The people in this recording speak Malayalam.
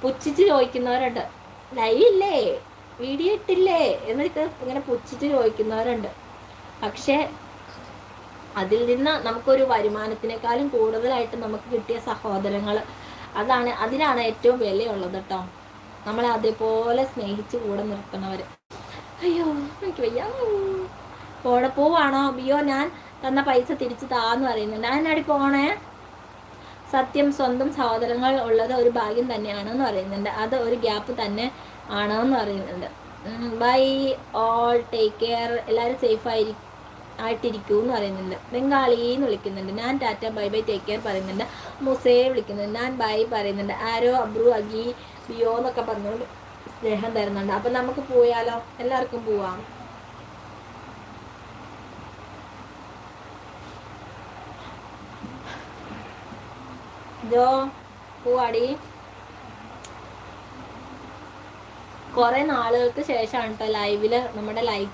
പുച്ഛിച്ച് ചോദിക്കുന്നവരുണ്ട്, ലൈവ് ഇല്ലേ, വീഡിയോ ഇട്ടില്ലേ എന്നൊക്കെ ഇങ്ങനെ പുച്ഛിച്ച് ചോദിക്കുന്നവരുണ്ട്. പക്ഷേ അതിൽ നിന്ന് നമുക്കൊരു വരുമാനത്തിനേക്കാളും കൂടുതലായിട്ട് നമുക്ക് കിട്ടിയ സഹോദരങ്ങൾ, അതിനാണ് ഏറ്റവും വിലയുള്ളത് കേട്ടോ. നമ്മളെ അതേപോലെ സ്നേഹിച്ച് കൂടെ നിർത്തണവർ. അയ്യോ എനിക്ക് വയ്യ. പോവാണോ? അയ്യോ ഞാൻ തന്ന പൈസ തിരിച്ചു താന്ന് പറയുന്നുണ്ട്. അതിനടി പോണേ. സത്യം, സ്വന്തം സഹോദരങ്ങൾ ഉള്ളത് ഒരു ഭാഗ്യം തന്നെയാണെന്ന് പറയുന്നുണ്ട്. അത് ഒരു ഗ്യാപ്പ് തന്നെ ആണെന്ന് പറയുന്നുണ്ട്. ബൈ ഓൾ, ടേക്ക് കെയർ, എല്ലാവരും സേഫ് ആയിട്ടിരിക്കൂ എന്ന് പറയുന്നുണ്ട്. ബംഗാളി എന്ന് വിളിക്കുന്നുണ്ട്. ഞാൻ Tata bye bye take care പറയുന്നുണ്ട്. മുസേ വിളിക്കുന്നുണ്ട്. ഞാൻ ബൈ പറയുന്നുണ്ട്. ആരോ അബ്രു അഗി ബിയോ എന്നൊക്കെ പറഞ്ഞുകൊണ്ട് സ്നേഹം തരുന്നുണ്ട്. അപ്പം നമുക്ക് പോയാലോ? എല്ലാവർക്കും പോവാം. ജോ പോവാടി. കുറെ നാളുകൾക്ക് ശേഷമാണ് കേട്ടോ ലൈവില് നമ്മുടെ ലൈക്ക്